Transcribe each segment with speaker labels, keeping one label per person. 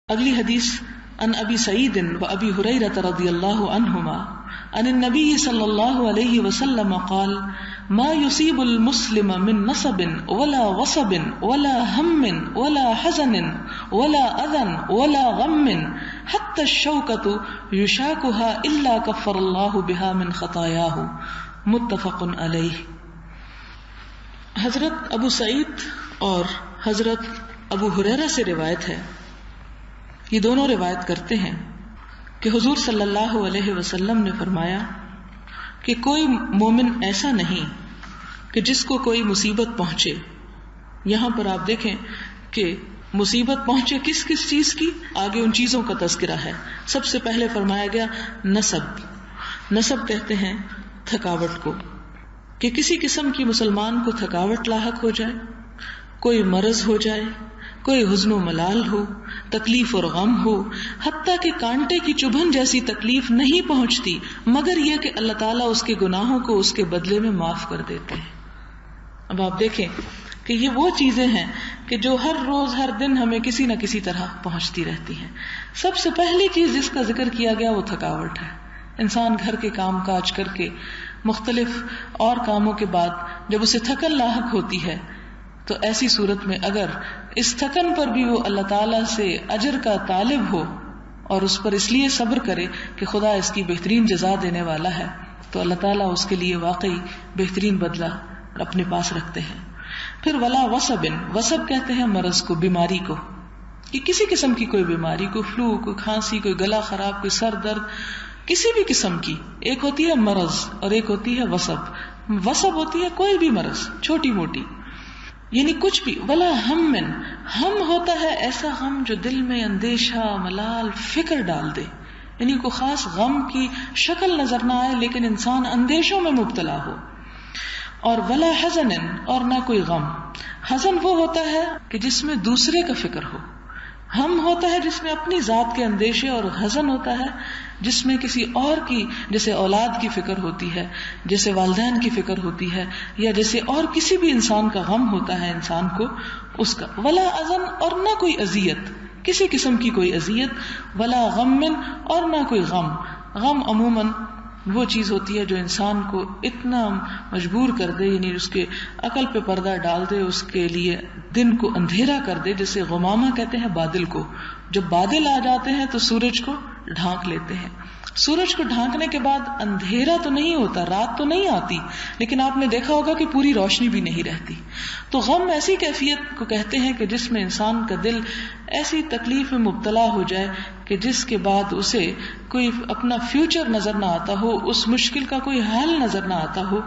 Speaker 1: اگلی حدیث عن ابی سعید و ابی ہریرہ رضی اللہ عنہما عن النبی صلی اللہ علیہ وسلم قال ما يصيب المسلم من نصب ولا وصب ولا هم ولا حزن ولا اذى ولا غم حتى الشوكة يشاكها الا كفر الله بها من خطاياه متفق علیہ۔ حضرت ابو سعید اور حضرت ابو ہریرہ سے روایت ہے، یہ دونوں روایت کرتے ہیں کہ حضور صلی اللہ علیہ وسلم نے فرمایا کہ کوئی مومن ایسا نہیں کہ جس کو کوئی مصیبت پہنچے۔ یہاں پر آپ دیکھیں کہ مصیبت پہنچے کس کس چیز کی، آگے ان چیزوں کا تذکرہ ہے۔ سب سے پہلے فرمایا گیا نصب۔ نصب کہتے ہیں تھکاوٹ کو، کہ کسی قسم کی مسلمان کو تھکاوٹ لاحق ہو جائے، کوئی مرض ہو جائے، کوئی حزن و ملال ہو، تکلیف اور غم ہو، حتیٰ کہ کانٹے کی چبھن جیسی تکلیف نہیں پہنچتی مگر یہ کہ اللہ تعالیٰ اس کے گناہوں کو اس کے بدلے میں معاف کر دیتے ہیں۔ اب آپ دیکھیں کہ یہ وہ چیزیں ہیں کہ جو ہر روز ہر دن ہمیں کسی نہ کسی طرح پہنچتی رہتی ہیں۔ سب سے پہلی چیز جس کا ذکر کیا گیا وہ تھکاوٹ ہے۔ انسان گھر کے کام کاج کر کے مختلف اور کاموں کے بعد جب اسے تھکن لاحق ہوتی ہے تو ایسی صورت میں اگر اس تھکن پر بھی وہ اللہ تعالیٰ سے اجر کا طالب ہو اور اس پر اس لیے صبر کرے کہ خدا اس کی بہترین جزا دینے والا ہے، تو اللہ تعالیٰ اس کے لیے واقعی بہترین بدلہ اپنے پاس رکھتے ہیں۔ پھر ولا وصبن، وصب کہتے ہیں مرض کو، بیماری کو، کہ کسی قسم کی کوئی بیماری، کوئی فلو، کوئی کھانسی، کوئی گلا خراب، کوئی سر درد، کسی بھی قسم کی۔ ایک ہوتی ہے مرض اور ایک ہوتی ہے وصب۔ وصب ہوتی ہے کوئی بھی مرض، چھوٹی موٹی، یعنی کچھ بھی۔ ولا ہم ہوتا ہے ایسا غم جو دل میں اندیشہ، ملال، فکر ڈال دے، یعنی کوئی خاص غم کی شکل نظر نہ آئے لیکن انسان اندیشوں میں مبتلا ہو۔ اور ولا حزن، اور نہ کوئی غم۔ حزن وہ ہوتا ہے کہ جس میں دوسرے کا فکر ہو، ہم ہوتا ہے جس میں اپنی ذات کے اندیشے، اور حزن ہوتا ہے جس میں کسی اور کی، جیسے اولاد کی فکر ہوتی ہے، جیسے والدین کی فکر ہوتی ہے، یا جیسے اور کسی بھی انسان کا غم ہوتا ہے انسان کو اس کا۔ ولا اذن، اور نہ کوئی اذیت، کسی قسم کی کوئی اذیت۔ ولا غم، اور نہ کوئی غم۔ غم عموماً وہ چیز ہوتی ہے جو انسان کو اتنا مجبور کر دے، یعنی اس کے عقل پہ پردہ ڈال دے، اس کے لیے دن کو اندھیرا کر دے، جسے غمامہ کہتے ہیں بادل کو۔ جب بادل آ جاتے ہیں تو سورج کو ڈھانک لیتے ہیں۔ سورج کو ڈھانکنے کے بعد اندھیرا تو نہیں ہوتا، رات تو نہیں آتی، لیکن آپ نے دیکھا ہوگا کہ پوری روشنی بھی نہیں رہتی۔ تو غم ایسی کیفیت کو کہتے ہیں کہ جس میں انسان کا دل ایسی تکلیف میں مبتلا ہو جائے کہ جس کے بعد اسے کوئی اپنا فیوچر نظر نہ آتا ہو، اس مشکل کا کوئی حل نظر نہ آتا ہو۔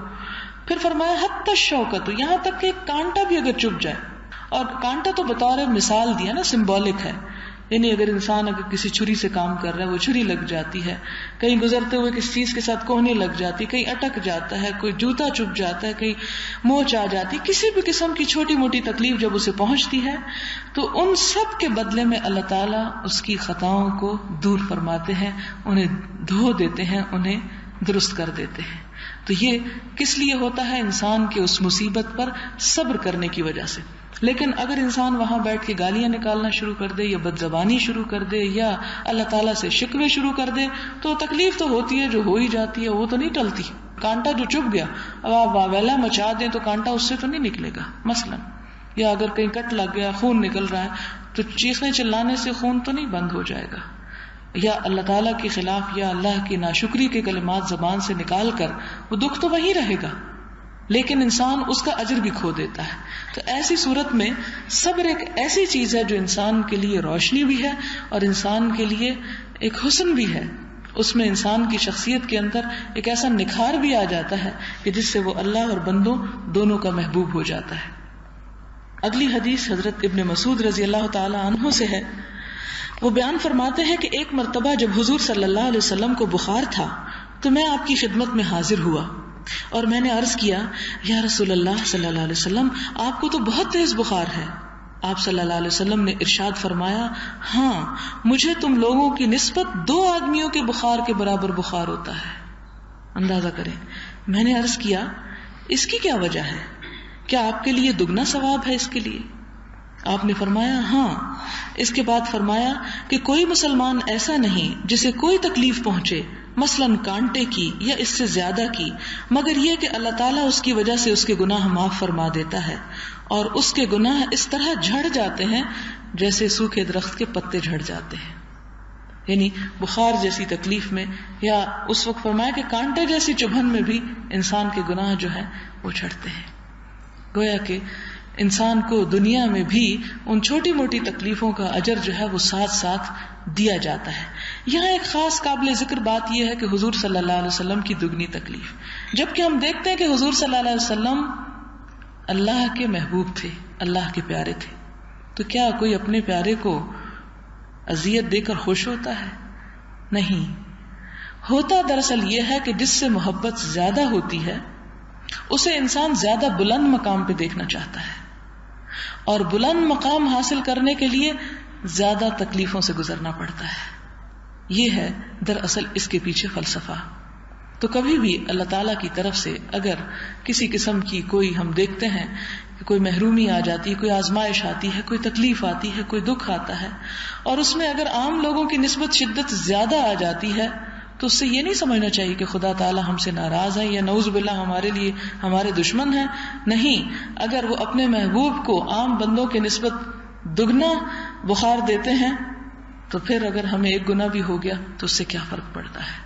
Speaker 1: پھر فرمایا حتی الشوکۃ، یہاں تک کہ ایک کانٹا بھی اگر چبھ جائے، اور کانٹا تو بطور مثال دیا نا، سمبولک ہے، یعنی اگر انسان اگر کسی چھری سے کام کر رہا ہے، وہ چھری لگ جاتی ہے، کہیں گزرتے ہوئے کسی چیز کے ساتھ کوہنی لگ جاتی، کہیں اٹک جاتا ہے، کوئی جوتا چبھ جاتا ہے، کہیں موچ آ جاتی، کسی بھی قسم کی چھوٹی موٹی تکلیف جب اسے پہنچتی ہے تو ان سب کے بدلے میں اللہ تعالیٰ اس کی خطاؤں کو دور فرماتے ہیں، انہیں دھو دیتے ہیں، انہیں درست کر دیتے ہیں۔ تو یہ کس لیے ہوتا ہے؟ انسان کے اس مصیبت پر صبر کرنے کی وجہ سے۔ لیکن اگر انسان وہاں بیٹھ کے گالیاں نکالنا شروع کر دے، یا بد زبانی شروع کر دے، یا اللہ تعالیٰ سے شکوے شروع کر دے، تو تکلیف تو ہوتی ہے، جو ہو ہی جاتی ہے، وہ تو نہیں ٹلتی۔ کانٹا جو چبھ گیا، اب آپ واویلا مچا دیں تو کانٹا اس سے تو نہیں نکلے گا مثلا، یا اگر کہیں کٹ لگ گیا، خون نکل رہا ہے، تو چیخنے چلانے سے خون تو نہیں بند ہو جائے گا، یا اللہ تعالیٰ کے خلاف یا اللہ کی ناشکری کے کلمات زبان سے نکال کر وہ دکھ تو وہیں رہے گا، لیکن انسان اس کا اجر بھی کھو دیتا ہے۔ تو ایسی صورت میں صبر ایک ایسی چیز ہے جو انسان کے لیے روشنی بھی ہے اور انسان کے لیے ایک حسن بھی ہے، اس میں انسان کی شخصیت کے اندر ایک ایسا نکھار بھی آ جاتا ہے کہ جس سے وہ اللہ اور بندوں دونوں کا محبوب ہو جاتا ہے۔ اگلی حدیث حضرت ابن مسعود رضی اللہ تعالی عنہ سے ہے، وہ بیان فرماتے ہیں کہ ایک مرتبہ جب حضور صلی اللہ علیہ وسلم کو بخار تھا تو میں آپ کی خدمت میں حاضر ہوا اور میں نے عرض کیا، یا رسول اللہ صلی اللہ علیہ وسلم، آپ کو تو بہت تیز بخار ہے۔ آپ صلی اللہ علیہ وسلم نے ارشاد فرمایا، ہاں مجھے تم لوگوں کی نسبت 2 آدمیوں کے بخار کے برابر بخار ہوتا ہے۔ اندازہ کریں۔ میں نے عرض کیا، اس کی کیا وجہ ہے؟ کیا آپ کے لیے دگنا ثواب ہے اس کے لیے؟ آپ نے فرمایا ہاں. اس کے بعد فرمایا کہ کوئی مسلمان ایسا نہیں جسے کوئی تکلیف پہنچے، مثلاً کانٹے کی یا اس سے زیادہ کی، مگر یہ کہ اللہ تعالیٰ اس کی وجہ سے اس کے گناہ معاف فرما دیتا ہے، اور اس کے گناہ اس طرح جھڑ جاتے ہیں جیسے سوکھے درخت کے پتے جھڑ جاتے ہیں. یعنی بخار جیسی تکلیف میں، یا اس وقت فرمایا کہ کانٹے جیسی چبھن میں بھی انسان کے گناہ جو ہے وہ جھڑتے ہیں. گویا کہ انسان کو دنیا میں بھی ان چھوٹی موٹی تکلیفوں کا اجر جو ہے وہ ساتھ ساتھ دیا جاتا ہے. یہاں ایک خاص قابل ذکر بات یہ ہے کہ حضور صلی اللہ علیہ وسلم کی دگنی تکلیف، جبکہ ہم دیکھتے ہیں کہ حضور صلی اللہ علیہ وسلم اللہ کے محبوب تھے، اللہ کے پیارے تھے، تو کیا کوئی اپنے پیارے کو اذیت دے کر خوش ہوتا ہے؟ نہیں. ہوتا دراصل یہ ہے کہ جس سے محبت زیادہ ہوتی ہے اسے انسان زیادہ بلند مقام پہ دیکھنا چاہتا ہے، اور بلند مقام حاصل کرنے کے لیے زیادہ تکلیفوں سے گزرنا پڑتا ہے. یہ ہے دراصل اس کے پیچھے فلسفہ. تو کبھی بھی اللہ تعالیٰ کی طرف سے اگر کسی قسم کی کوئی ہم دیکھتے ہیں کہ کوئی محرومی آ جاتی ہے، کوئی آزمائش آتی ہے، کوئی تکلیف آتی ہے، کوئی دکھ آتا ہے، اور اس میں اگر عام لوگوں کی نسبت شدت زیادہ آ جاتی ہے، تو اس سے یہ نہیں سمجھنا چاہیے کہ خدا تعالیٰ ہم سے ناراض ہے یا نعوذ باللہ ہمارے لیے ہمارے دشمن ہیں. نہیں، اگر وہ اپنے محبوب کو عام بندوں کے نسبت دگنا بخار دیتے ہیں تو پھر اگر ہمیں ایک گنا بھی ہو گیا تو اس سے کیا فرق پڑتا ہے.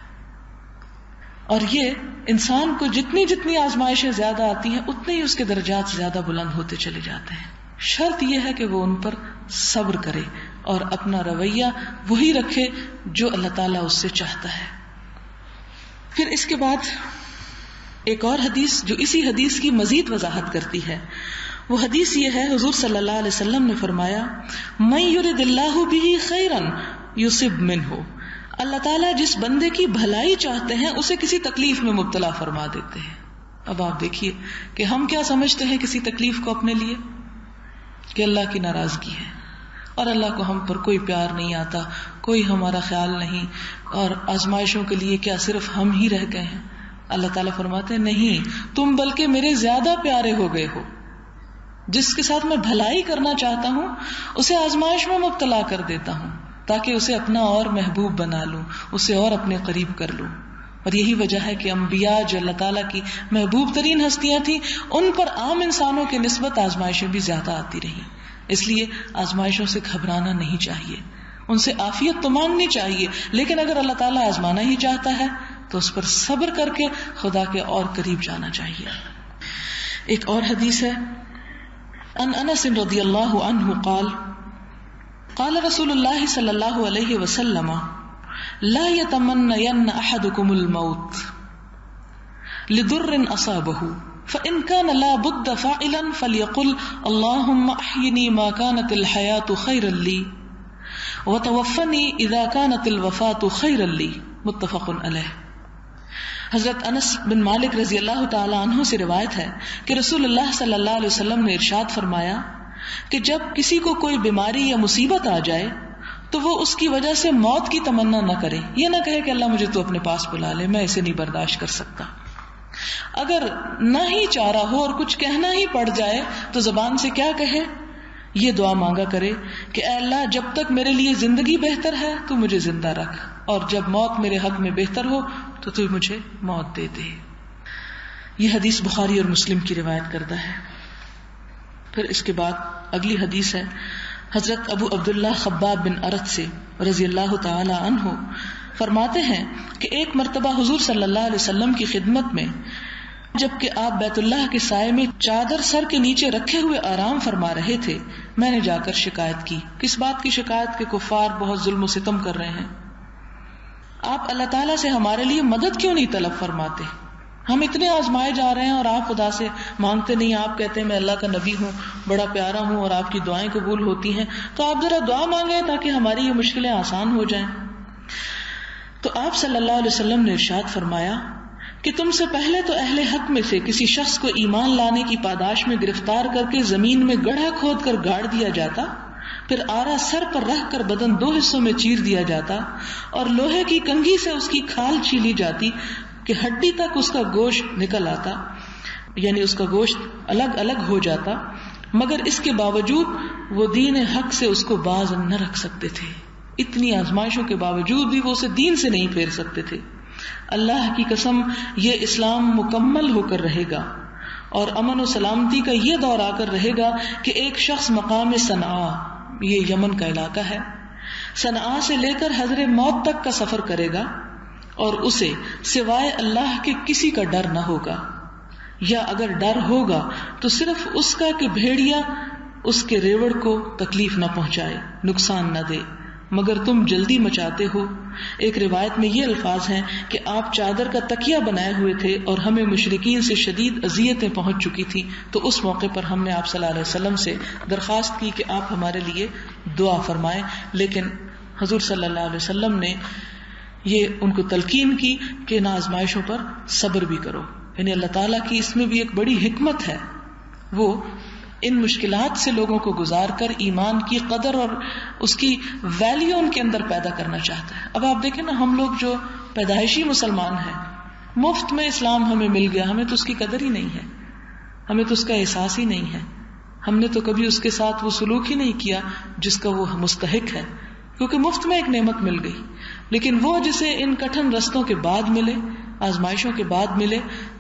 Speaker 1: اور یہ انسان کو جتنی جتنی آزمائشیں زیادہ آتی ہیں اتنے ہی اس کے درجات زیادہ بلند ہوتے چلے جاتے ہیں. شرط یہ ہے کہ وہ ان پر صبر کرے اور اپنا رویہ وہی رکھے جو اللہ تعالیٰ اس سے چاہتا ہے. پھر اس کے بعد ایک اور حدیث جو اسی حدیث کی مزید وضاحت کرتی ہے، وہ حدیث یہ ہے، حضور صلی اللہ علیہ وسلم نے فرمایا من یرد اللہ بہ خیرا یصب منہ، اللہ تعالیٰ جس بندے کی بھلائی چاہتے ہیں اسے کسی تکلیف میں مبتلا فرما دیتے ہیں. اب آپ دیکھیے کہ ہم کیا سمجھتے ہیں کسی تکلیف کو اپنے لیے کہ اللہ کی ناراضگی ہے، اور اللہ کو ہم پر کوئی پیار نہیں آتا، کوئی ہمارا خیال نہیں، اور آزمائشوں کے لیے کیا صرف ہم ہی رہ گئے ہیں. اللہ تعالیٰ فرماتے ہیں نہیں، تم بلکہ میرے زیادہ پیارے ہو گئے ہو. جس کے ساتھ میں بھلائی کرنا چاہتا ہوں اسے آزمائش میں مبتلا کر دیتا ہوں تاکہ اسے اپنا اور محبوب بنا لوں، اسے اور اپنے قریب کر لوں. اور یہی وجہ ہے کہ انبیاء جو اللہ تعالیٰ کی محبوب ترین ہستیاں تھیں، ان پر عام انسانوں کی نسبت آزمائشیں بھی زیادہ آتی رہیں. اس لیے آزمائشوں سے گھبرانا نہیں چاہیے، ان سے عافیت تو مانگنی چاہیے، لیکن اگر اللہ تعالیٰ آزمانا ہی چاہتا ہے تو اس پر صبر کر کے خدا کے اور قریب جانا چاہیے. ایک اور حدیث ہے، ان انس رضی اللہ عنہ قال قال رسول اللہ صلی اللہ علیہ وسلم لا يتمنين احدكم الموت لضر اصابه فان كان لا بد فاعلا فليقل اللهم احيني ما كانت الحياة خيرا لي وتوفني اذا كانت الوفاة خيرا لي. متفق علیہ. حضرت انس بن مالک رضی اللہ تعالی عنہ سے روایت ہے کہ رسول اللہ صلی اللہ علیہ وسلم نے ارشاد فرمایا کہ جب کسی کو کوئی بیماری یا مصیبت آ جائے تو وہ اس کی وجہ سے موت کی تمنا نہ کرے، یہ نہ کہے کہ اللہ مجھے تو اپنے پاس بلا لے، میں اسے نہیں برداشت کر سکتا. اگر نہ ہی چارہ ہو اور کچھ کہنا ہی پڑ جائے تو زبان سے کیا کہے؟ یہ دعا مانگا کرے کہ اے اللہ جب تک میرے لیے زندگی بہتر ہے تو مجھے زندہ رکھ، اور جب موت میرے حق میں بہتر ہو تو مجھے موت دے دے. یہ حدیث بخاری اور مسلم کی روایت کردہ ہے. پھر اس کے بعد اگلی حدیث ہے حضرت ابو عبداللہ خباب بن ارت سے رضی اللہ تعالی عنہ فرماتے ہیں کہ ایک مرتبہ حضور صلی اللہ علیہ وسلم کی خدمت میں جبکہ آپ بیت اللہ کے سائے میں چادر سر کے نیچے رکھے ہوئے آرام فرما رہے تھے، میں نے جا کر شکایت کی. کس بات کی شکایت؟ کہ کفار بہت ظلم و ستم کر رہے ہیں. آپ اللہ تعالیٰ سے ہمارے لیے مدد کیوں نہیں طلب فرماتے؟ ہم اتنے آزمائے جا رہے ہیں اور آپ خدا سے مانگتے نہیں. آپ کہتے ہیں میں اللہ کا نبی ہوں، بڑا پیارا ہوں اور آپ کی دعائیں قبول ہوتی ہیں، تو آپ ذرا دعا مانگیں تاکہ ہماری یہ مشکلیں آسان ہو جائیں. تو آپ صلی اللہ علیہ وسلم نے ارشاد فرمایا کہ تم سے پہلے تو اہل حق میں سے کسی شخص کو ایمان لانے کی پاداش میں گرفتار کر کے زمین میں گڑھا کھود کر گاڑ دیا جاتا، پھر آرا سر پر رکھ کر بدن 2 حصوں میں چیر دیا جاتا اور لوہے کی کنگھی سے اس کی کھال چھیلی جاتی کہ ہڈی تک اس کا گوشت نکل آتا، یعنی اس کا گوشت الگ الگ ہو جاتا. مگر اس کے باوجود وہ دین حق سے اس کو باز نہ رکھ سکتے تھے. اتنی آزمائشوں کے باوجود بھی وہ اسے دین سے نہیں پھیر سکتے تھے. اللہ کی قسم یہ اسلام مکمل ہو کر رہے گا اور امن و سلامتی کا یہ دور آ کر رہے گا کہ ایک شخص مقام صنعاء، یہ یمن کا علاقہ ہے، صنعاء سے لے کر حضر موت تک کا سفر کرے گا اور اسے سوائے اللہ کے کسی کا ڈر نہ ہوگا، یا اگر ڈر ہوگا تو صرف اس کا کہ بھیڑیا اس کے ریوڑ کو تکلیف نہ پہنچائے، نقصان نہ دے، مگر تم جلدی مچاتے ہو. ایک روایت میں یہ الفاظ ہیں کہ آپ چادر کا تکیہ بنائے ہوئے تھے اور ہمیں مشرکین سے شدید اذیتیں پہنچ چکی تھی، تو اس موقع پر ہم نے آپ صلی اللہ علیہ وسلم سے درخواست کی کہ آپ ہمارے لیے دعا فرمائیں، لیکن حضور صلی اللہ علیہ وسلم نے یہ ان کو تلقین کی کہ ان آزمائشوں پر صبر بھی کرو. یعنی اللہ تعالیٰ کی اس میں بھی ایک بڑی حکمت ہے، وہ ان مشکلات سے لوگوں کو گزار کر ایمان کی قدر اور اس کی ویلیو ان کے اندر پیدا کرنا چاہتا ہے. اب آپ دیکھیں نا، ہم لوگ جو پیدائشی مسلمان ہیں، مفت میں اسلام ہمیں مل گیا، ہمیں تو اس کی قدر ہی نہیں ہے، ہمیں تو اس کا احساس ہی نہیں ہے، ہم نے تو کبھی اس کے ساتھ وہ سلوک ہی نہیں کیا جس کا وہ مستحق ہے، کیونکہ مفت میں ایک نعمت مل گئی. لیکن وہ جسے ان کٹھن رستوں کے بعد ملے، آزمائشوں کے بعد ملے،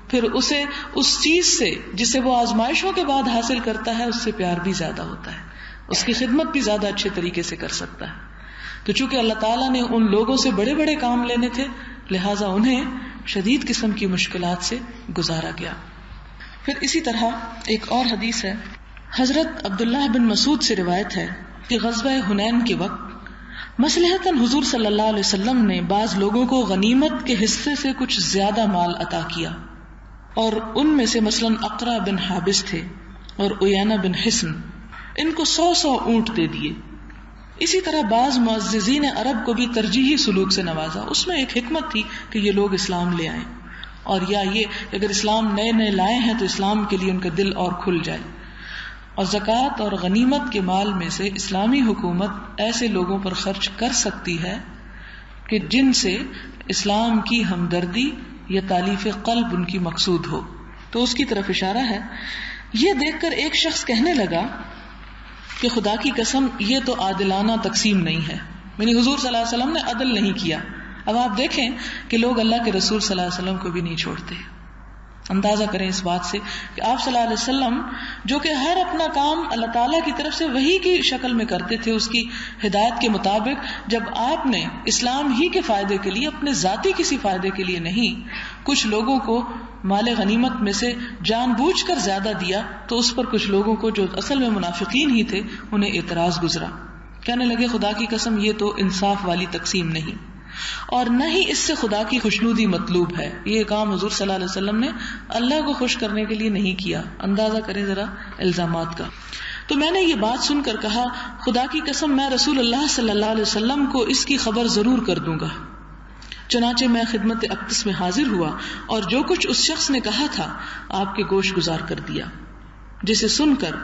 Speaker 1: پھر اسے اس چیز سے جسے وہ آزمائشوں کے بعد حاصل کرتا ہے اس سے پیار بھی زیادہ ہوتا ہے، اس کی خدمت بھی زیادہ اچھے طریقے سے کر سکتا ہے. تو چونکہ اللہ تعالیٰ نے ان لوگوں سے بڑے بڑے کام لینے تھے، لہٰذا انہیں شدید قسم کی مشکلات سے گزارا گیا. پھر اسی طرح ایک اور حدیث ہے، حضرت عبداللہ بن مسعود سے روایت ہے کہ غزوہ حنین کے وقت مصلحتاً حضور صلی اللہ علیہ وسلم نے بعض لوگوں کو غنیمت کے حصے سے کچھ زیادہ مال عطا کیا، اور ان میں سے مثلاً اقرا بن حابس تھے اور عیینہ بن حصن، ان کو 100 اونٹ دے دیے. اسی طرح بعض معززین عرب کو بھی ترجیحی سلوک سے نوازا. اس میں ایک حکمت تھی کہ یہ لوگ اسلام لے آئیں، اور یا یہ کہ اگر اسلام نئے نئے لائے ہیں تو اسلام کے لیے ان کا دل اور کھل جائے. اور زکوٰۃ اور غنیمت کے مال میں سے اسلامی حکومت ایسے لوگوں پر خرچ کر سکتی ہے کہ جن سے اسلام کی ہمدردی یا تالیف قلب ان کی مقصود ہو. تو اس کی طرف اشارہ ہے. یہ دیکھ کر ایک شخص کہنے لگا کہ خدا کی قسم یہ تو عادلانہ تقسیم نہیں ہے، یعنی حضور صلی اللہ علیہ وسلم نے عدل نہیں کیا. اب آپ دیکھیں کہ لوگ اللہ کے رسول صلی اللہ علیہ وسلم کو بھی نہیں چھوڑتے. اندازہ کریں اس بات سے کہ آپ صلی اللہ علیہ وسلم جو کہ ہر اپنا کام اللہ تعالیٰ کی طرف سے وحی کی شکل میں کرتے تھے، اس کی ہدایت کے مطابق، جب آپ نے اسلام ہی کے فائدے کے لیے، اپنے ذاتی کسی فائدے کے لیے نہیں، کچھ لوگوں کو مال غنیمت میں سے جان بوجھ کر زیادہ دیا، تو اس پر کچھ لوگوں کو جو اصل میں منافقین ہی تھے انہیں اعتراض گزرا. کہنے لگے خدا کی قسم یہ تو انصاف والی تقسیم نہیں، اور نہ ہی اس سے خدا کی خوشنودی مطلوب ہے. یہ کام حضور صلی اللہ علیہ وسلم نے اللہ کو خوش کرنے کے لیے نہیں کیا. اندازہ کریں ذرا الزامات کا. تو میں نے یہ بات سن کر کہا خدا کی قسم میں رسول اللہ صلی اللہ علیہ وسلم کو اس کی خبر ضرور کر دوں گا. چنانچہ میں خدمت اقدس میں حاضر ہوا اور جو کچھ اس شخص نے کہا تھا آپ کے گوش گزار کر دیا، جسے سن کر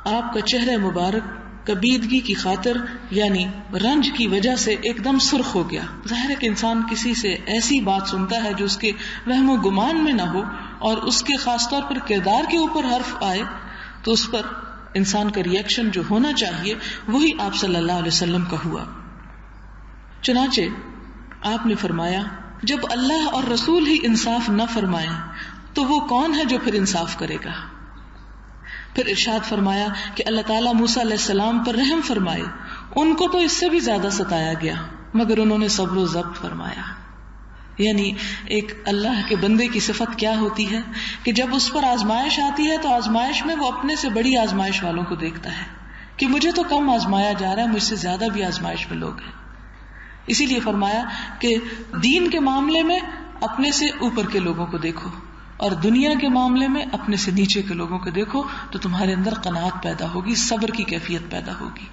Speaker 1: آپ کا چہرہ مبارک کبیدگی کی خاطر یعنی رنج کی وجہ سے ایک دم سرخ ہو گیا. ظاہر ہے کہ انسان کسی سے ایسی بات سنتا ہے جو اس کے وہم و گمان میں نہ ہو اور اس کے خاص طور پر کردار کے اوپر حرف آئے تو اس پر انسان کا ری ایکشن جو ہونا چاہیے وہی آپ صلی اللہ علیہ وسلم کا ہوا. چنانچہ آپ نے فرمایا جب اللہ اور رسول ہی انصاف نہ فرمائیں تو وہ کون ہے جو پھر انصاف کرے گا. پھر ارشاد فرمایا کہ اللہ تعالیٰ موسیٰ علیہ السلام پر رحم فرمائے، ان کو تو اس سے بھی زیادہ ستایا گیا مگر انہوں نے صبر و ضبط فرمایا. یعنی ایک اللہ کے بندے کی صفت کیا ہوتی ہے کہ جب اس پر آزمائش آتی ہے تو آزمائش میں وہ اپنے سے بڑی آزمائش والوں کو دیکھتا ہے کہ مجھے تو کم آزمایا جا رہا ہے، مجھ سے زیادہ بھی آزمائش میں لوگ ہیں. اسی لیے فرمایا کہ دین کے معاملے میں اپنے سے اوپر کے لوگوں کو دیکھو اور دنیا کے معاملے میں اپنے سے نیچے کے لوگوں کو دیکھو تو تمہارے اندر قناعت پیدا ہوگی، صبر کی کیفیت پیدا ہوگی.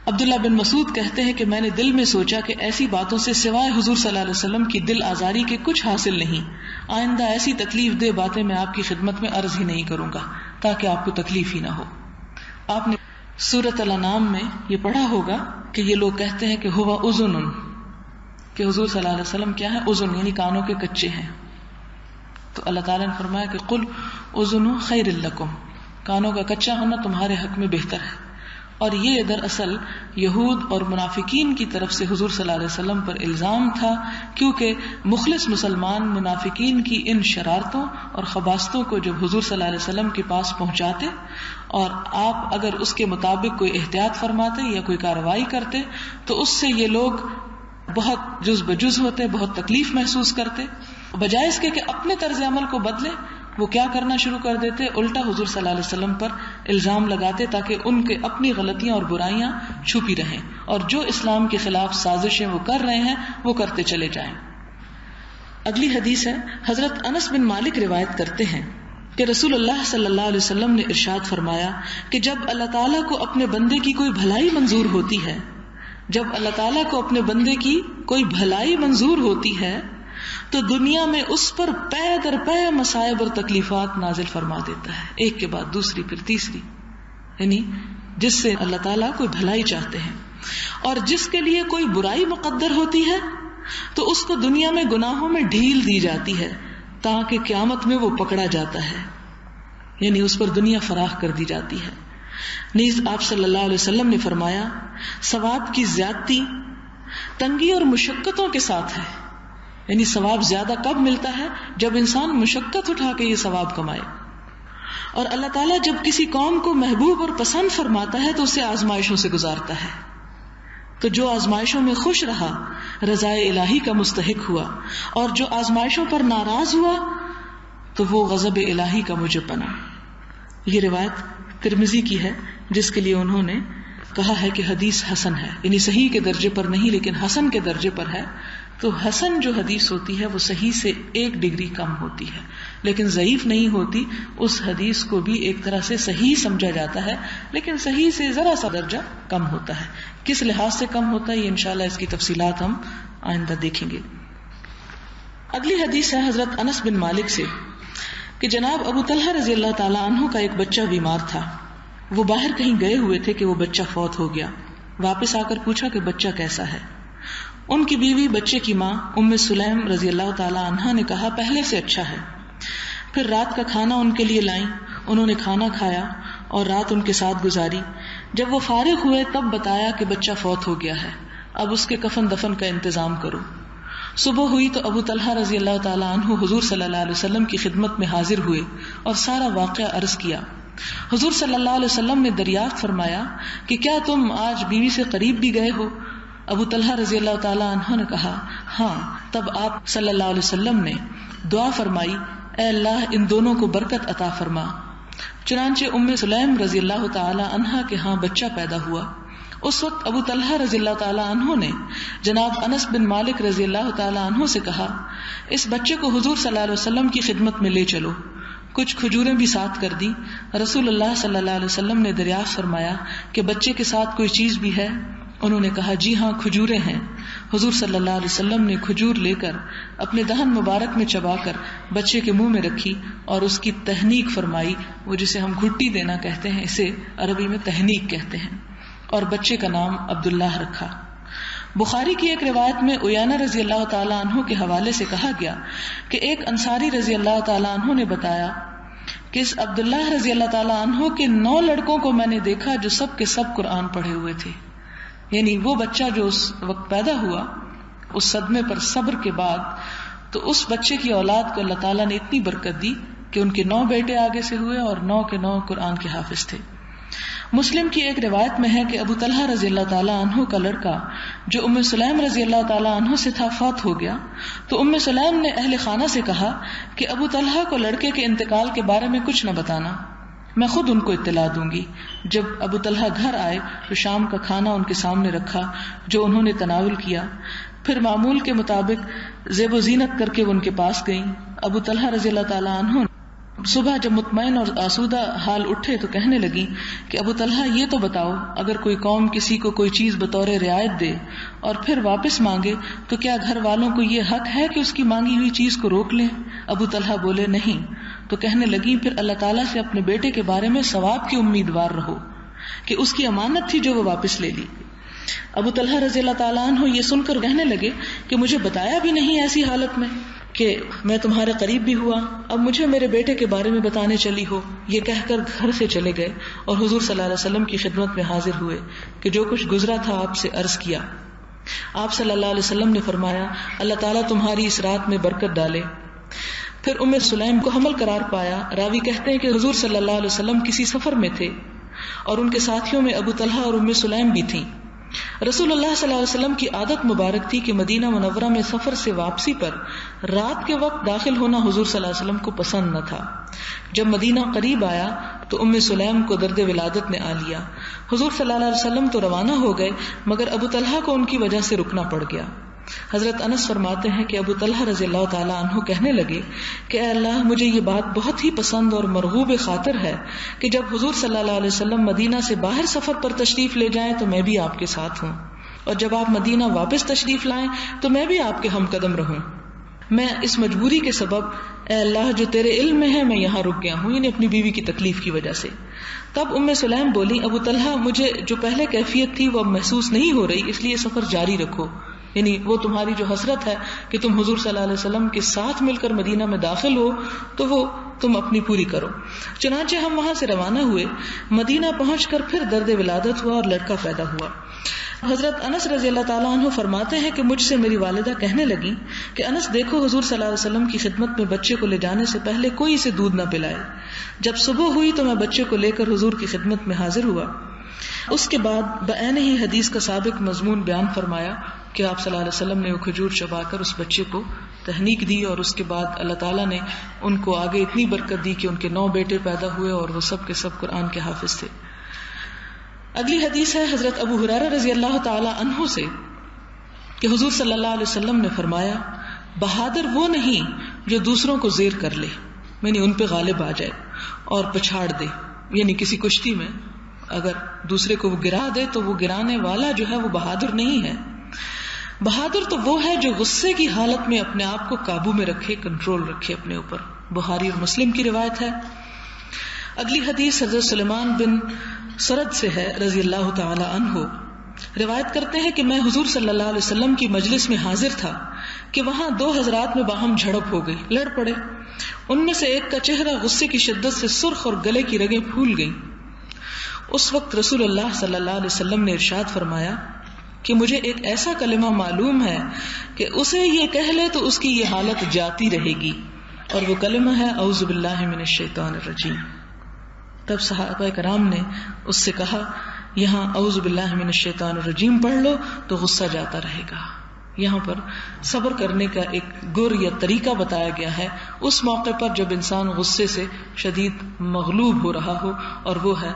Speaker 1: عبداللہ بن مسعود کہتے ہیں کہ میں نے دل میں سوچا کہ ایسی باتوں سے سوائے حضور صلی اللہ علیہ وسلم کی دل آزاری کے کچھ حاصل نہیں. آئندہ ایسی تکلیف دہ باتیں میں آپ کی خدمت میں عرض ہی نہیں کروں گا تاکہ آپ کو تکلیف ہی نہ ہو. آپ نے سورۃ الانعام میں یہ پڑھا ہوگا کہ یہ لوگ کہتے ہیں کہ ہوا اذن، کہ حضور صلی اللہ علیہ وسلم کیا ہے؟ اذن یعنی کانوں کے کچے ہیں. تو اللہ تعالیٰ نے فرمایا کہ قل اذن خیر لکم، کانوں کا کچا ہونا تمہارے حق میں بہتر ہے. اور یہ دراصل یہود اور منافقین کی طرف سے حضور صلی اللہ علیہ وسلم پر الزام تھا، کیونکہ مخلص مسلمان منافقین کی ان شرارتوں اور خباثتوں کو جب حضور صلی اللہ علیہ وسلم کے پاس پہنچاتے اور آپ اگر اس کے مطابق کوئی احتیاط فرماتے یا کوئی کارروائی کرتے تو اس سے یہ لوگ بہت جز بجز ہوتے، بہت تکلیف محسوس کرتے. بجائے اس کے کہ اپنے طرز عمل کو بدلے، وہ کیا کرنا شروع کر دیتے، الٹا حضور صلی اللہ علیہ وسلم پر الزام لگاتے تاکہ ان کے اپنی غلطیاں اور برائیاں چھپی رہیں، اور جو اسلام کے خلاف سازشیں وہ کر رہے ہیں وہ کرتے چلے جائیں. اگلی حدیث ہے، حضرت انس بن مالک روایت کرتے ہیں کہ رسول اللہ صلی اللہ علیہ وسلم نے ارشاد فرمایا کہ جب اللہ تعالیٰ کو اپنے بندے کی کوئی بھلائی منظور ہوتی ہے، جب اللہ تعالیٰ کو اپنے بندے کی کوئی بھلائی منظور ہوتی ہے تو دنیا میں اس پر پے در پے مصائب اور تکلیفات نازل فرما دیتا ہے، ایک کے بعد دوسری پھر تیسری. یعنی جس سے اللہ تعالیٰ کوئی بھلائی چاہتے ہیں، اور جس کے لیے کوئی برائی مقدر ہوتی ہے تو اس کو دنیا میں گناہوں میں ڈھیل دی جاتی ہے تاکہ قیامت میں وہ پکڑا جاتا ہے، یعنی اس پر دنیا فراخ کر دی جاتی ہے. نیز آپ صلی اللہ علیہ وسلم نے فرمایا، ثواب کی زیادتی تنگی اور مشقتوں کے ساتھ ہے. یعنی ثواب زیادہ کب ملتا ہے؟ جب انسان مشقت اٹھا کے یہ ثواب کمائے. اور اللہ تعالیٰ جب کسی قوم کو محبوب اور پسند فرماتا ہے تو اسے آزمائشوں سے گزارتا ہے. تو جو آزمائشوں میں خوش رہا رضائے الہی کا مستحق ہوا، اور جو آزمائشوں پر ناراض ہوا تو وہ غضب الہی کا موجب بنا. یہ روایت ترمذی کی ہے، جس کے لیے انہوں نے کہا ہے کہ حدیث حسن ہے، یعنی صحیح کے درجے پر نہیں لیکن حسن کے درجے پر ہے. تو حسن جو حدیث ہوتی ہے وہ صحیح سے 1 ڈگری کم ہوتی ہے، لیکن ضعیف نہیں ہوتی. اس حدیث کو بھی ایک طرح سے صحیح سمجھا جاتا ہے، لیکن صحیح سے ذرا سا درجہ کم ہوتا ہے. کس لحاظ سے کم ہوتا ہے یہ انشاءاللہ اس کی تفصیلات ہم آئندہ دیکھیں گے. اگلی حدیث ہے حضرت انس بن مالک سے کہ جناب ابو طلحہ رضی اللہ تعالیٰ عنہ کا ایک بچہ بیمار تھا. وہ باہر کہیں گئے ہوئے تھے کہ وہ بچہ فوت ہو گیا. واپس آ کر پوچھا کہ بچہ کیسا ہے. ان کی بیوی بچے کی ماں ام سلیم رضی اللہ تعالیٰ عنہا نے کہا پہلے سے اچھا ہے. پھر رات کا کھانا ان کے لیے لائیں. انہوں نے کھانا کھایا اور رات ان کے ساتھ گزاری. جب وہ فارغ ہوئے تب بتایا کہ بچہ فوت ہو گیا ہے، اب اس کے کفن دفن کا انتظام کرو. صبح ہوئی تو ابو طلحہ رضی اللہ تعالیٰ عنہ حضور صلی اللہ علیہ وسلم کی خدمت میں حاضر ہوئے اور سارا واقعہ عرض کیا. حضور صلی اللہ علیہ وسلم نے دریافت فرمایا کہ کیا تم آج بیوی سے قریب بھی گئے ہو؟ ابو طلحہ رضی اللہ تعالیٰ عنہ نے کہا ہاں. تب آپ صلی اللہ علیہ وسلم نے دعا فرمائی، اے اللہ ان دونوں کو برکت عطا فرما. چنانچہ ام سلیم رضی اللہ تعالیٰ عنہ کے ہاں بچہ پیدا ہوا. اس وقت ابو طلحہ رضی اللہ تعالیٰ عنہ نے جناب انس بن مالک رضی اللہ تعالیٰ عنہ سے کہا اس بچے کو حضور صلی اللہ علیہ وسلم کی خدمت میں لے چلو. کچھ کھجوریں بھی ساتھ کر دی. رسول اللہ صلی اللہ علیہ وسلم نے دریافت فرمایا کہ بچے کے ساتھ کوئی چیز بھی ہے؟ انہوں نے کہا جی ہاں کھجوریں ہیں. حضور صلی اللہ علیہ وسلم نے کھجور لے کر اپنے دہن مبارک میں چبا کر بچے کے منہ میں رکھی اور اس کی تہنیک فرمائی. وہ جسے ہم گھٹی دینا کہتے ہیں اسے عربی میں تہنیک کہتے ہیں. اور بچے کا نام عبداللہ رکھا. بخاری کی ایک روایت میں عیانہ رضی اللہ تعالیٰ عنہ کے حوالے سے کہا گیا کہ ایک انصاری رضی اللہ تعالیٰ عنہ نے بتایا کہ اس عبداللہ رضی اللہ تعالیٰ عنہ کے 9 لڑکوں کو میں نے دیکھا جو سب کے سب قرآن پڑھے ہوئے تھے. یعنی وہ بچہ جو اس وقت پیدا ہوا اس صدمے پر صبر کے بعد تو اس بچے کی اولاد کو اللہ تعالیٰ نے اتنی برکت دی کہ ان کے 9 بیٹے آگے سے ہوئے اور 9 کے 9 قرآن کے حافظ تھے. مسلم کی ایک روایت میں ہے کہ ابو طلحہ رضی اللہ تعالیٰ عنہ کا لڑکا جو ام سلیم رضی اللہ تعالیٰ عنہ سے تھا فوت ہو گیا. تو ام سلیم نے اہل خانہ سے کہا کہ ابو طلحہ کو لڑکے کے انتقال کے بارے میں کچھ نہ بتانا، میں خود ان کو اطلاع دوں گی. جب ابو طلحہ گھر آئے تو شام کا کھانا ان کے سامنے رکھا جو انہوں نے تناول کیا. پھر معمول کے مطابق زیب و زینت کر کے وہ ان کے پاس گئیں. ابو طلحہ رضی اللہ تعالیٰ عنہ صبح جب مطمئن اور آسودہ حال اٹھے تو کہنے لگی کہ ابو طلحہ یہ تو بتاؤ اگر کوئی قوم کسی کو کوئی چیز بطور رعایت دے اور پھر واپس مانگے تو کیا گھر والوں کو یہ حق ہے کہ اس کی مانگی ہوئی چیز کو روک لیں؟ ابو طلحہ بولے نہیں. تو کہنے لگی پھر اللہ تعالیٰ سے اپنے بیٹے کے بارے میں ثواب کی امیدوار رہو کہ اس کی امانت تھی جو وہ واپس لے لی. ابو طلحہ رضی اللہ تعالیٰ عنہ یہ سن کر کہنے لگے کہ مجھے بتایا بھی نہیں ایسی حالت میں. کہ میں تمہارے قریب بھی ہوا، اب مجھے میرے بیٹے کے بارے میں بتانے چلی ہو. یہ کہہ کر گھر سے چلے گئے اور حضور صلی اللہ علیہ وسلم کی خدمت میں حاضر ہوئے کہ جو کچھ گزرا تھا آپ سے عرض کیا. آپ صلی اللہ علیہ وسلم نے فرمایا اللہ تعالیٰ تمہاری اس رات میں برکت ڈالے. پھر ام سلیم کو حمل قرار پایا. راوی کہتے ہیں کہ حضور صلی اللہ علیہ وسلم کسی سفر میں تھے اور ان کے ساتھیوں میں ابو طلحہ اور ام سلیم بھی تھیں. رسول اللہ صلی اللہ علیہ وسلم کی عادت مبارک تھی کہ مدینہ منورہ میں سفر سے واپسی پر رات کے وقت داخل ہونا حضور صلی اللہ علیہ وسلم کو پسند نہ تھا. جب مدینہ قریب آیا تو ام سلیم کو درد ولادت نے آ لیا. حضور صلی اللہ علیہ وسلم تو روانہ ہو گئے مگر ابو طلحہ کو ان کی وجہ سے رکنا پڑ گیا. حضرت انس فرماتے ہیں کہ ابو طلحہ رضی اللہ تعالیٰ عنہ کہنے لگے کہ اے اللہ مجھے یہ بات بہت ہی پسند اور مرغوب خاطر ہے کہ جب حضور صلی اللہ علیہ وسلم مدینہ سے باہر سفر پر تشریف لے جائیں تو میں بھی آپ کے ساتھ ہوں، اور جب آپ مدینہ واپس تشریف لائیں تو میں بھی آپ کے ہم قدم رہوں. میں اس مجبوری کے سبب اے اللہ جو تیرے علم میں ہے میں یہاں رک گیا ہوں، یعنی اپنی بیوی کی تکلیف کی وجہ سے. تب ام سلیم بولی ابو طلحہ مجھے جو پہلے کیفیت تھی وہ اب محسوس نہیں ہو رہی، اس لیے سفر جاری رکھو. یعنی وہ تمہاری جو حسرت ہے کہ تم حضور صلی اللہ علیہ وسلم کے ساتھ مل کر مدینہ میں داخل ہو تو وہ تم اپنی پوری کرو. چنانچہ ہم وہاں سے روانہ ہوئے. مدینہ پہنچ کر پھر درد ولادت ہوا اور لڑکا پیدا ہوا. حضرت انس رضی اللہ تعالیٰ عنہ فرماتے ہیں کہ مجھ سے میری والدہ کہنے لگی کہ انس دیکھو حضور صلی اللہ علیہ وسلم کی خدمت میں بچے کو لے جانے سے پہلے کوئی اسے دودھ نہ پلائے. جب صبح ہوئی تو میں بچے کو لے کر حضور کی خدمت میں حاضر ہوا. اس کے بعد بعین ہی حدیث کا سابق مضمون بیان فرمایا کہ آپ صلی اللہ علیہ وسلم نے وہ کھجور چبا کر اس بچے کو تحنیک دی، اور اس کے بعد اللہ تعالیٰ نے ان کو آگے اتنی برکت دی کہ ان کے 9 بیٹے پیدا ہوئے اور وہ سب کے سب قرآن کے حافظ تھے. اگلی حدیث ہے حضرت ابو ہریرہ رضی اللہ تعالی عنہ سے کہ حضور صلی اللہ علیہ وسلم نے فرمایا بہادر وہ نہیں جو دوسروں کو زیر کر لے، یعنی ان پہ غالب آ جائے اور پچھاڑ دے. یعنی کسی کشتی میں اگر دوسرے کو وہ گرا دے تو وہ گرانے والا جو ہے وہ بہادر نہیں ہے. بہادر تو وہ ہے جو غصے کی حالت میں اپنے آپ کو قابو میں رکھے، کنٹرول رکھے اپنے اوپر. بخاری اور مسلم کی روایت ہے. اگلی حدیث حضرت سلیمان بن سرد سے ہے رضی اللہ تعالی عنہ. روایت کرتے ہیں کہ میں حضور صلی اللہ علیہ وسلم کی مجلس میں حاضر تھا کہ وہاں 2 حضرات میں باہم جھڑپ ہو گئی، لڑ پڑے. ان میں سے ایک کا چہرہ غصے کی شدت سے سرخ اور گلے کی رگیں پھول گئیں. اس وقت رسول اللہ صلی اللہ علیہ وسلم نے ارشاد فرمایا کہ مجھے ایک ایسا کلمہ معلوم ہے کہ اسے یہ کہہ لے تو اس کی یہ حالت جاتی رہے گی، اور وہ کلمہ ہے اعوذ باللہ من الشیطان الرجیم. تب صحابہ کرام نے اس سے کہا یہاں اعوذ باللہ من الشیطان الرجیم پڑھ لو تو غصہ جاتا رہے گا. یہاں پر صبر کرنے کا ایک گر یا طریقہ بتایا گیا ہے اس موقع پر جب انسان غصے سے شدید مغلوب ہو رہا ہو، اور وہ ہے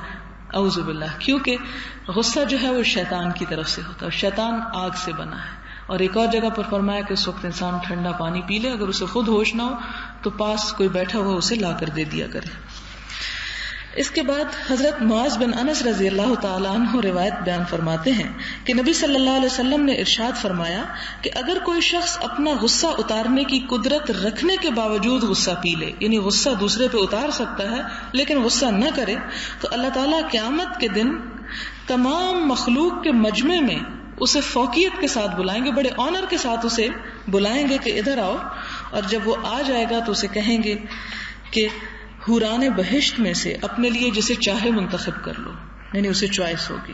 Speaker 1: اعوذ باللہ، کیونکہ غصہ جو ہے وہ شیطان کی طرف سے ہوتا ہے، شیطان آگ سے بنا ہے. اور ایک اور جگہ پر فرمایا کہ اس وقت انسان ٹھنڈا پانی پی لے، اگر اسے خود ہوش نہ ہو تو پاس کوئی بیٹھا ہوا اسے لا کر دے دیا کرے. اس کے بعد حضرت معاذ بن انس رضی اللہ تعالیٰ عنہ روایت بیان فرماتے ہیں کہ نبی صلی اللہ علیہ وسلم نے ارشاد فرمایا کہ اگر کوئی شخص اپنا غصہ اتارنے کی قدرت رکھنے کے باوجود غصہ پی لے، یعنی غصہ دوسرے پہ اتار سکتا ہے لیکن غصہ نہ کرے، تو اللہ تعالیٰ قیامت کے دن تمام مخلوق کے مجمع میں اسے فوقیت کے ساتھ بلائیں گے، بڑے آنر کے ساتھ اسے بلائیں گے کہ ادھر آؤ. اور جب وہ آ جائے گا تو اسے کہیں گے کہ حوران بہشت میں سے اپنے لیے جسے چاہے منتخب کر لو، یعنی اسے چوائس ہوگی.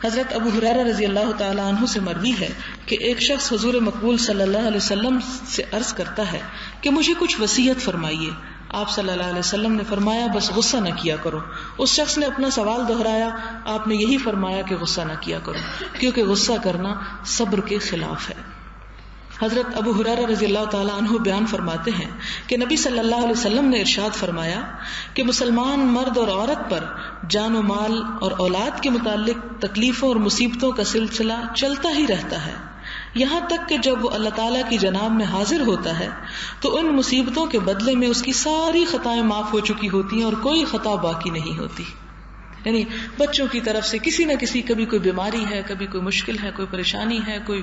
Speaker 1: حضرت ابو ہریرہ رضی اللہ تعالی عنہ سے مروی ہے کہ ایک شخص حضور مقبول صلی اللہ علیہ وسلم سے عرض کرتا ہے کہ مجھے کچھ وصیت فرمائیے. آپ صلی اللہ علیہ وسلم نے فرمایا بس غصہ نہ کیا کرو. اس شخص نے اپنا سوال دہرایا، آپ نے یہی فرمایا کہ غصہ نہ کیا کرو، کیونکہ غصہ کرنا صبر کے خلاف ہے. حضرت ابو ہریرہ رضی اللہ تعالیٰ عنہ بیان فرماتے ہیں کہ نبی صلی اللہ علیہ وسلم نے ارشاد فرمایا کہ مسلمان مرد اور عورت پر جان و مال اور اولاد کے متعلق تکلیفوں اور مصیبتوں کا سلسلہ چلتا ہی رہتا ہے، یہاں تک کہ جب وہ اللہ تعالیٰ کی جناب میں حاضر ہوتا ہے تو ان مصیبتوں کے بدلے میں اس کی ساری خطائیں معاف ہو چکی ہوتی ہیں اور کوئی خطا باقی نہیں ہوتی. یعنی بچوں کی طرف سے کسی نہ کسی، کبھی کوئی بیماری ہے، کبھی کوئی مشکل ہے، کوئی پریشانی ہے، کوئی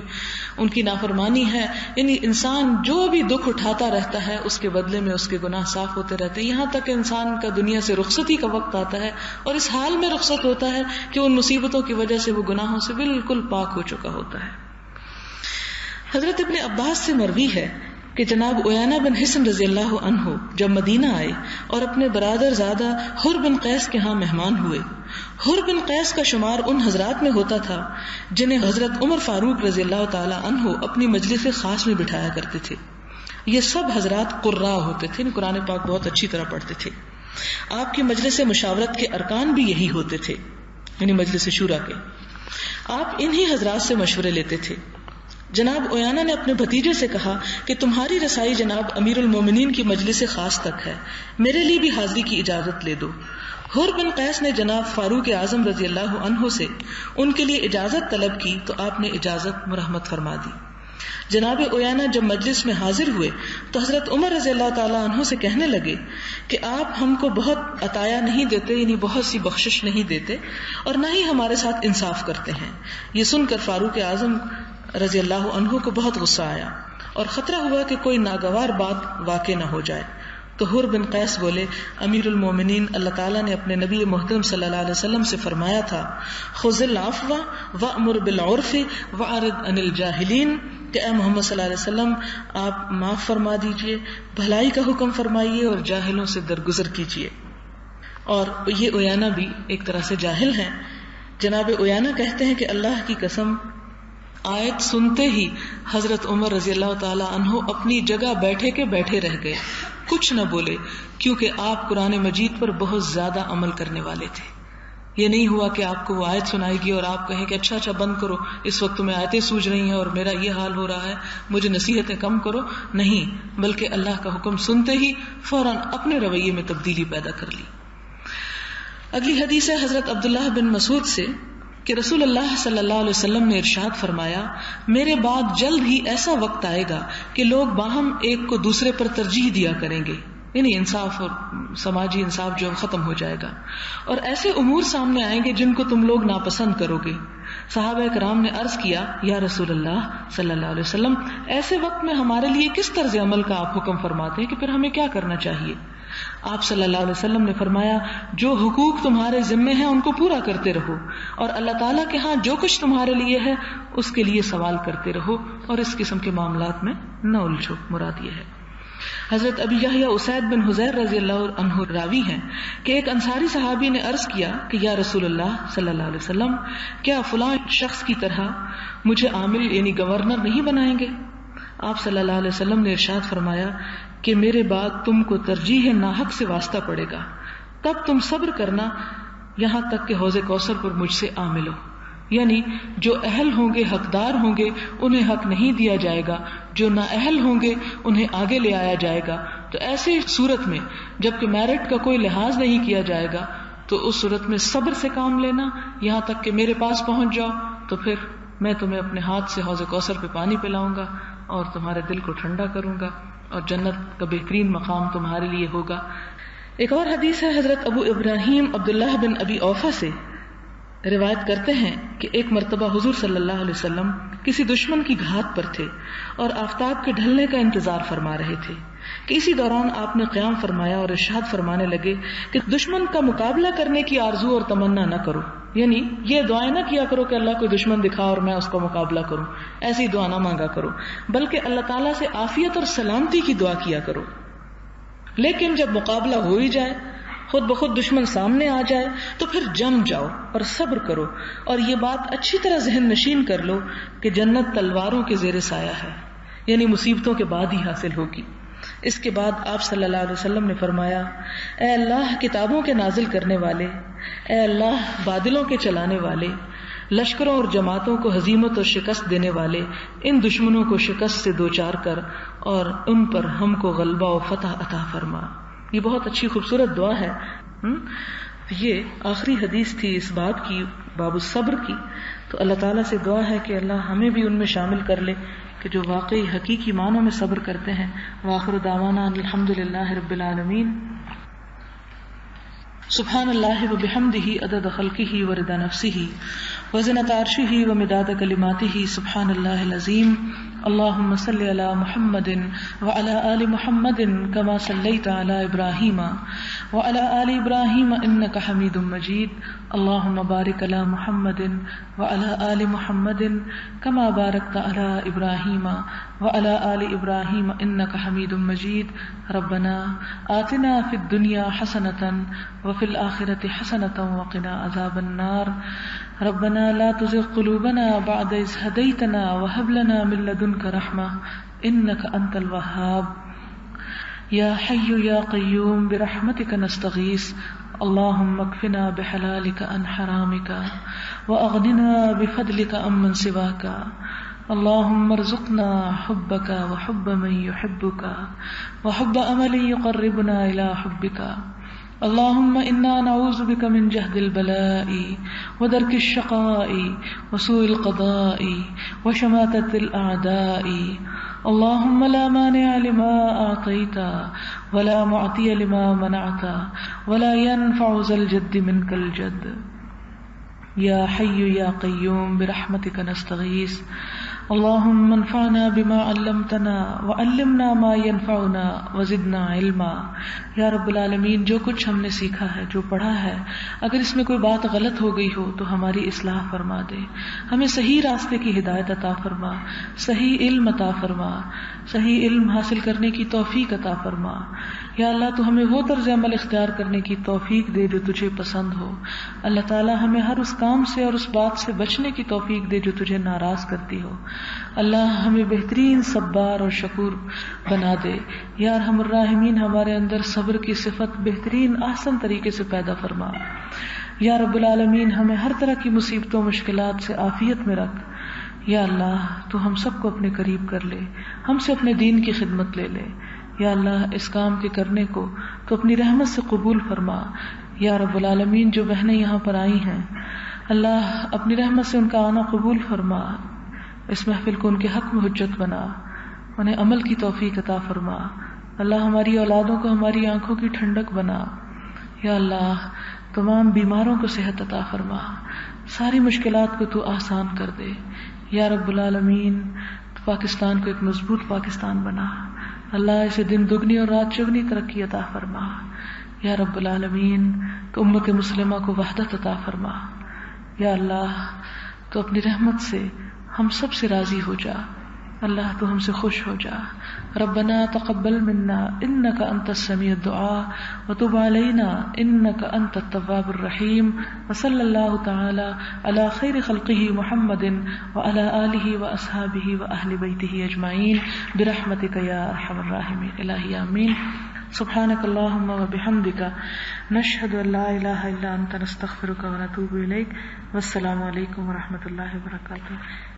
Speaker 1: ان کی نافرمانی ہے، یعنی انسان جو بھی دکھ اٹھاتا رہتا ہے اس کے بدلے میں اس کے گناہ صاف ہوتے رہتے ہیں، یہاں تک کہ انسان کا دنیا سے رخصتی کا وقت آتا ہے اور اس حال میں رخصت ہوتا ہے کہ ان مصیبتوں کی وجہ سے وہ گناہوں سے بالکل پاک ہو چکا ہوتا ہے. حضرت ابن عباس سے مروی ہے کہ جناب عیانہ بن حصن رضی اللہ عنہ جب مدینہ آئے اور اپنے برادر زادہ حر بن قیس کے ہاں مہمان ہوئے. حر بن قیس کا شمار ان حضرات میں ہوتا تھا جنہیں حضرت عمر فاروق رضی اللہ تعالی عنہ اپنی مجلس خاص میں بٹھایا کرتے تھے. یہ سب حضرات قراء ہوتے تھے، قرآن پاک بہت اچھی طرح پڑھتے تھے. آپ کی مجلس مشاورت کے ارکان بھی یہی ہوتے تھے، یعنی مجلس شورا کے. آپ انہی حضرات سے مشورے لیتے تھے. جناب عیانہ نے اپنے بھتیجے سے کہا کہ تمہاری رسائی جناب امیر المومنین کی مجلس خاص تک ہے، میرے لیے بھی حاضری کی اجازت لے دو. حر بن قیس نے جناب فاروق اعظم رضی اللہ عنہ سے ان کے لیے اجازت طلب کی تو آپ نے اجازت مرحمت فرما دی. جناب عیانہ جب مجلس میں حاضر ہوئے تو حضرت عمر رضی اللہ تعالیٰ عنہ سے کہنے لگے کہ آپ ہم کو بہت عطایا نہیں دیتے، یعنی بہت سی بخشش نہیں دیتے، اور نہ ہی ہمارے ساتھ انصاف کرتے ہیں. یہ سن کر فاروق اعظم رضی اللہ عنہ کو بہت غصہ آیا اور خطرہ ہوا کہ کوئی ناگوار بات واقع نہ ہو جائے. تو حر بن قیس بولے، امیر المومنین، اللہ تعالیٰ نے اپنے نبی محترم صلی اللہ علیہ وسلم سے فرمایا تھا خذ العفو وأمر بالعرف وأعرض عن الجاہلین، کہ اے محمد صلی اللہ علیہ وسلم آپ معاف فرما دیجئے، بھلائی کا حکم فرمائیے اور جاہلوں سے درگزر کیجئے. اور یہ عیانہ بھی ایک طرح سے جاہل ہیں. جناب عیانہ کہتے ہیں کہ اللہ کی قسم آیت سنتے ہی حضرت عمر رضی اللہ تعالی عنہ اپنی جگہ بیٹھے کے بیٹھے رہ گئے، کچھ نہ بولے، کیونکہ آپ قرآن مجید پر بہت زیادہ عمل کرنے والے تھے. یہ نہیں ہوا کہ آپ کو وہ آیت سنائے گی اور آپ کہیں کہ اچھا بند کرو، اس وقت میں آیتیں سوج رہی ہیں اور میرا یہ حال ہو رہا ہے، مجھے نصیحتیں کم کرو. نہیں، بلکہ اللہ کا حکم سنتے ہی فوراً اپنے رویے میں تبدیلی پیدا کر لی. اگلی حدیث ہے حضرت عبداللہ بن مسعود سے کہ رسول اللہ صلی اللہ علیہ وسلم نے ارشاد فرمایا، میرے بعد جلد ہی ایسا وقت آئے گا کہ لوگ باہم ایک کو دوسرے پر ترجیح دیا کریں گے، یعنی انصاف اور سماجی انصاف جو ختم ہو جائے گا، اور ایسے امور سامنے آئیں گے جن کو تم لوگ ناپسند کرو گے. صحابہ کرام نے عرض کیا، یا رسول اللہ صلی اللہ علیہ وسلم، ایسے وقت میں ہمارے لیے کس طرز عمل کا آپ حکم فرماتے ہیں کہ پھر ہمیں کیا کرنا چاہیے؟ آپ صلی اللہ علیہ وسلم نے فرمایا، جو حقوق تمہارے ذمے ہیں ان کو پورا کرتے رہو، اور اللہ تعالیٰ کے ہاں جو کچھ تمہارے لیے ہے اس کے لیے سوال کرتے رہو، اور اس قسم کے معاملات میں نہ الجھو. مراد یہ ہے. حضرت ابی یحییٰ اسید بن حضیر رضی اللہ عنہ راوی ہیں کہ ایک انصاری صحابی نے عرض کیا کہ یا رسول اللہ صلی اللہ علیہ وسلم، کیا فلاں شخص کی طرح مجھے عامل یعنی گورنر نہیں بنائیں گے؟ آپ صلی اللہ علیہ وسلم نے ارشاد فرمایا کہ میرے بعد تم کو ترجیح ناحق سے واسطہ پڑے گا، تب تم صبر کرنا یہاں تک کہ حوض کوثر پر مجھ سے آ ملو. یعنی جو اہل ہوں گے، حقدار ہوں گے، انہیں حق نہیں دیا جائے گا، جو نااہل ہوں گے انہیں آگے لے آیا جائے گا. تو ایسی صورت میں جبکہ میرٹ کا کوئی لحاظ نہیں کیا جائے گا تو اس صورت میں صبر سے کام لینا یہاں تک کہ میرے پاس پہنچ جاؤ، تو پھر میں تمہیں اپنے ہاتھ سے حوض کوثر پہ پانی پلاؤں گا اور تمہارے دل کو ٹھنڈا کروں گا، اور جنت کا بہترین مقام تمہارے لیے ہوگا. ایک اور حدیث ہے حضرت ابو ابراہیم عبداللہ بن ابی اوفا سے روایت کرتے ہیں کہ ایک مرتبہ حضور صلی اللہ علیہ وسلم کسی دشمن کی گھات پر تھے اور آفتاب کے ڈھلنے کا انتظار فرما رہے تھے کہ اسی دوران آپ نے قیام فرمایا اور ارشاد فرمانے لگے کہ دشمن کا مقابلہ کرنے کی آرزو اور تمنا نہ کرو، یعنی یہ دعائیں نہ کیا کرو کہ اللہ کوئی دشمن دکھا اور میں اس کا مقابلہ کروں، ایسی دعا نہ مانگا کرو، بلکہ اللہ تعالیٰ سے عافیت اور سلامتی کی دعا کیا کرو. لیکن جب مقابلہ ہو ہی جائے، خود بخود دشمن سامنے آ جائے، تو پھر جم جاؤ اور صبر کرو، اور یہ بات اچھی طرح ذہن نشین کر لو کہ جنت تلواروں کے زیر سایہ ہے، یعنی مصیبتوں کے بعد ہی حاصل ہوگی. اس کے بعد آپ صلی اللہ علیہ وسلم نے فرمایا، اے اللہ کتابوں کے نازل کرنے والے، اے اللہ بادلوں کے چلانے والے، لشکروں اور جماعتوں کو ہزیمت اور شکست دینے والے، ان دشمنوں کو شکست سے دوچار کر اور ان پر ہم کو غلبہ و فتح عطا فرما. یہ بہت اچھی خوبصورت دعا ہے. یہ آخری حدیث تھی اس باب کی، باب الصبر کی. تو اللہ تعالیٰ سے دعا ہے کہ اللہ ہمیں بھی ان میں شامل کر لے کہ جو واقعی حقیقی معنوں میں صبر کرتے ہیں. وآخر دعوانا الحمدللہ رب العالمین. سبحان اللہ وبحمدہ عدد خلقہ ورضا نفسہ وزنۃ عرشہ ومداد کلماتہ. سبحان اللہ العظیم اللهم صل على محمد وعلى آل محمد كما صليت على إبراهيم وعلى آل إبراهيم إنك حميد مجيد. اللهم بارك على محمد وعلى آل محمد كما باركت على إبراهيم وعلى آل إبراهيم إنك حميد مجيد. ربنا آتنا في الدنيا حسنة وفي الآخرة حسنة وقنا عذاب النار. ربنا لا تزغ قلوبنا بعد إذ هديتنا وهب لنا من لدنك رحمة إنك أنت الوهاب. يا حي يا قيوم برحمتك نستغيث. اللهم اكفنا بحلالك عن حرامك وأغننا بفضلك عمن سواك. اللهم ارزقنا حبك وحب من يحبك وحب عمل يقربنا إلى حبك. اللهم إنا نعوذ بك من جهد البلاء ودرك الشقاء وسوء القضاء وشماتة الأعداء. اللهم لا مانع لما أعطيت ولا معطي لما منعت ولا ينفع ذا الجد منك الجد. يا حي يا قيوم برحمتك نستغيث. اللهم انفعنا بما علمتنا وعلمنا ما ينفعنا وزدنا علما. یا رب العالمین، جو کچھ ہم نے سیکھا ہے، جو پڑھا ہے، اگر اس میں کوئی بات غلط ہو گئی ہو تو ہماری اصلاح فرما دے. ہمیں صحیح راستے کی ہدایت عطا فرما، صحیح علم عطا فرما، صحیح علم حاصل کرنے کی توفیق عطا فرما. یا اللہ، تو ہمیں وہ طرز عمل اختیار کرنے کی توفیق دے جو تجھے پسند ہو. اللہ تعالی ہمیں ہر اس کام سے اور اس بات سے بچنے کی توفیق دے جو تجھے ناراض کرتی ہو. اللہ ہمیں بہترین صبار اور شکور بنا دے. یا ارحم الراحمین، ہمارے اندر صبر کی صفت بہترین احسن طریقے سے پیدا فرما. یا رب العالمین، ہمیں ہر طرح کی مصیبتوں مشکلات سے عافیت میں رکھ. یا اللہ، تو ہم سب کو اپنے قریب کر لے، ہم سے اپنے دین کی خدمت لے لے. یا اللہ، اس کام کے کرنے کو تو اپنی رحمت سے قبول فرما. یا رب العالمین، جو بہنیں یہاں پر آئی ہیں، اللہ اپنی رحمت سے ان کا آنا قبول فرما. اس محفل کو ان کے حق میں حجت بنا، انہیں عمل کی توفیق عطا فرما. اللہ ہماری اولادوں کو ہماری آنکھوں کی ٹھنڈک بنا. یا اللہ، تمام بیماروں کو صحت عطا فرما، ساری مشکلات کو تو آسان کر دے. یا رب العالمین، پاکستان کو ایک مضبوط پاکستان بنا. اللہ اسے دن دگنی اور رات چگنی ترقی عطا فرما. یا رب العالمین، تو امت مسلمہ کو وحدت عطا فرما. یا اللہ، تو اپنی رحمت سے ہم سب سے راضی ہو جا. اللہ، تو ہم سے خوش ہو جا. ربنا تقبل منا انك انت السميع الدعاء وتب علينا انك انت التواب الرحيم. وصلى الله تعالى على خير خلقه محمد وعلى آله واصحابه واهل بيته اجمعين برحمتك يا ارحم الراحمين. الہی آمین. سبحانك اللهم وبحمدك نشهد ان لا اله الا انت نستغفرك ونتوب اليك. والسلام علیکم ورحمۃ اللہ وبرکاتہ.